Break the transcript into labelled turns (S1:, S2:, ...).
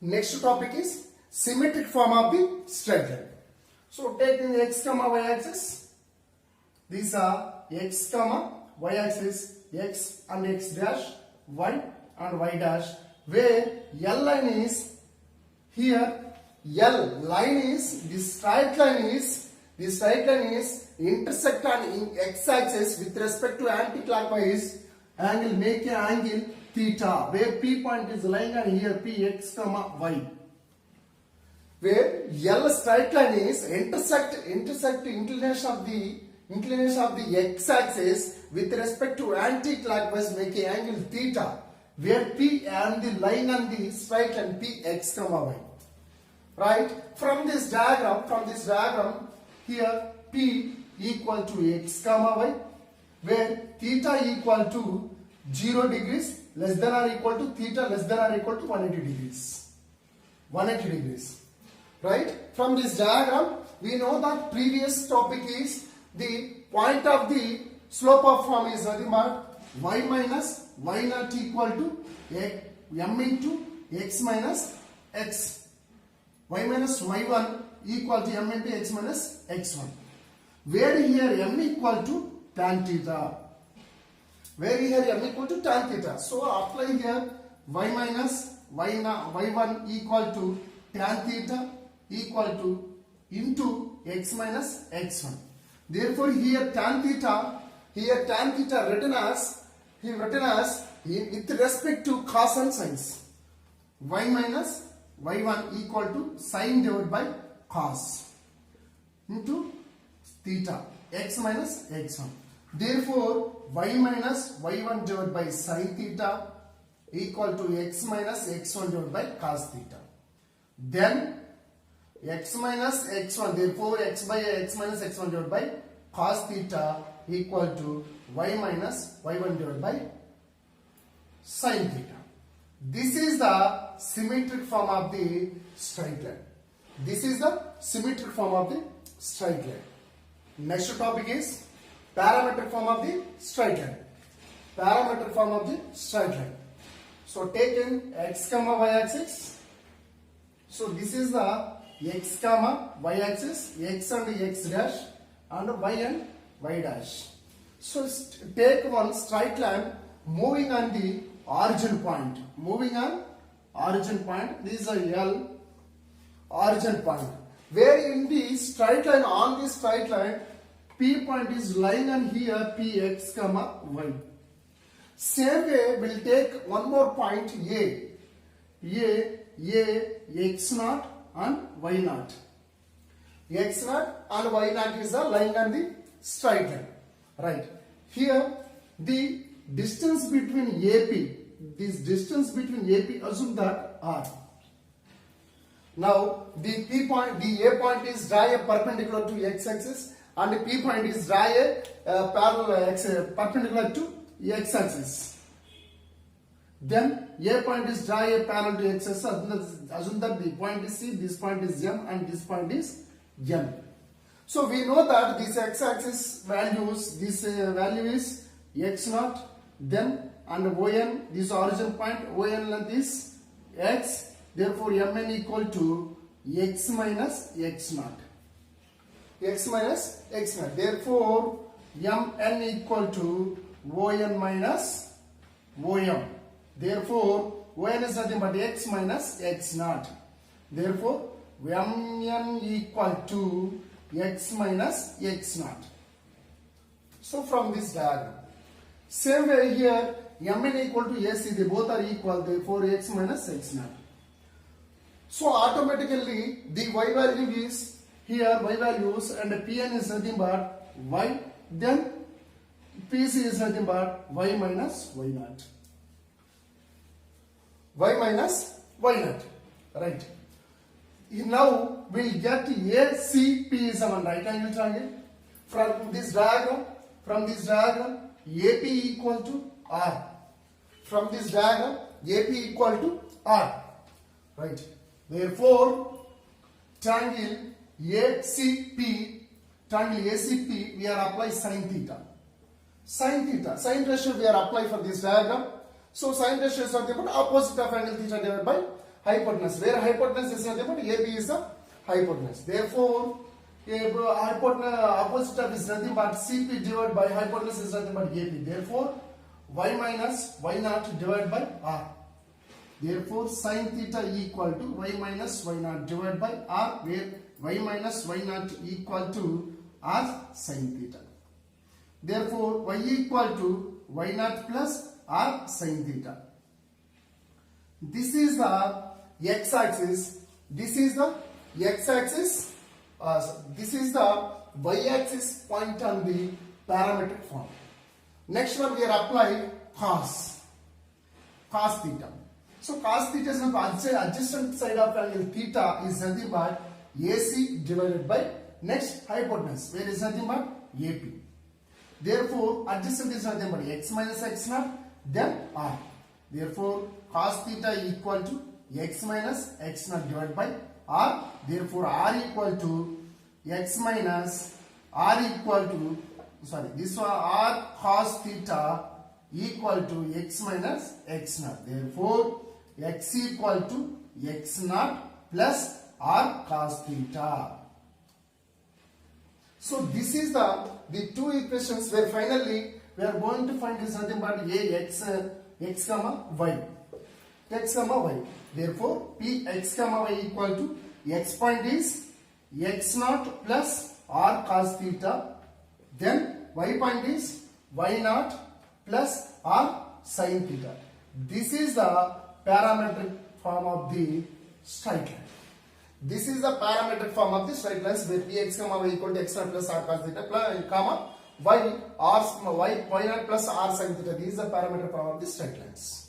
S1: Next topic is symmetric form of the straight line. So taking x comma y axis, these are x comma y axis, x and x dash, y and y dash, where L line is here. L line is this straight line is intersect on x axis with respect to anti-clockwise angle, make a angle theta, where P point is lying on here P x comma y, where L straight line is intersect inclination of the x axis with respect to anti-clockwise, make a angle theta, where P and the line on the straight line P x comma y. Right? From this diagram, here P equal to x comma y, where theta equal to 0 degrees less than or equal to theta less than or equal to 180 degrees. 180 degrees. Right? From this diagram, we know that previous topic is the point of the slope of form is nothing but y minus y naught equal to m into x minus x. Y minus y1 equal to m into x minus x1. Where here m equal to tan theta. Where here m equal to tan theta. So apply here y minus y1 equal to tan theta equal to into x minus x1. Therefore here tan theta written as with respect to cos and sines. Y minus y1 equal to sin divided by cos into theta x minus x1. Therefore y minus y1 divided by sin theta equal to x minus x1 divided by cos theta. Then x minus x1, therefore x by x minus x1 divided by cos theta equal to y minus y1 divided by sin theta. This is the symmetric form of the straight line. This is the symmetric form of the straight line. Next topic is parametric form of the straight line. Parametric form of the straight line. So taken x comma y axis. So this is the x comma y axis, x and x dash, and y and y dash. So take one straight line moving on the origin point. Moving on origin point. This is a L origin point. Where in the straight line, on this straight line, P point is lying on here P x comma y. Same way we'll take one more point A x naught and y naught. X naught and y naught is the lying on the straight line. Right. Here the distance between AP, assume that R. Now the A point is draw a perpendicular to x axis, and the P point is draw a perpendicular to x axis. Then A point is draw a parallel to x axis. Assume that the point is C, this point is M, and this point is M. So we know that this x axis values, this value is x naught, then and ON, this origin point, ON length is x, therefore Mn equal to x minus x naught. X minus x naught. Therefore Mn equal to ON minus OM. Therefore ON is nothing but x minus x naught. Therefore Mn equal to x minus x naught. So from this diagram, same way here Mn equal to AC, they both are equal, therefore x minus x naught. So automatically the y value is here, y values, and Pn is nothing but y, then Pc is nothing but y minus y naught. Y minus y naught. Right. Now we'll get ACP is a right angle triangle. From this diagram, AP equal to R. From this diagram, AP equal to R. Right. Therefore, triangle ACP, we are apply sin theta. Sin ratio we are apply for this diagram. So sin ratio is nothing but opposite of angle theta divided by hypotenuse, where hypotenuse is nothing but AB is the hypotenuse. Therefore, hypotenuse opposite of is nothing but CP divided by hypotenuse is nothing but AB. Therefore, y minus y naught divided by r. Therefore, sin theta equal to y minus y naught divided by r, where y minus y naught equal to r sin theta. Therefore, y equal to y naught plus r sin theta. This is the x-axis. This is the x-axis. This is the y-axis point on the parametric form. Next one we are applying cos theta. So cos theta is the adjacent side of angle theta is nothing but AC divided by next hypotenuse, where is nothing but AP. Therefore, adjacent is nothing but x minus x naught, then r. Therefore, cos theta equal to x minus x naught divided by r. Therefore, r equal to x minus r equal to, sorry, this one r cos theta equal to x minus x naught. Therefore, x equal to x naught plus r cos theta. So this is the two equations where finally we are going to find is nothing but x comma y. X comma y. Therefore, p x comma y equal to x point is x naught plus r cos theta. Then y point is y naught plus r sin theta. This is the parametric form of the straight line. This is the parametric form of the straight lines where px comma y equal to x naught plus r cos theta comma y naught plus r sin theta. This is the parametric form of the straight lines.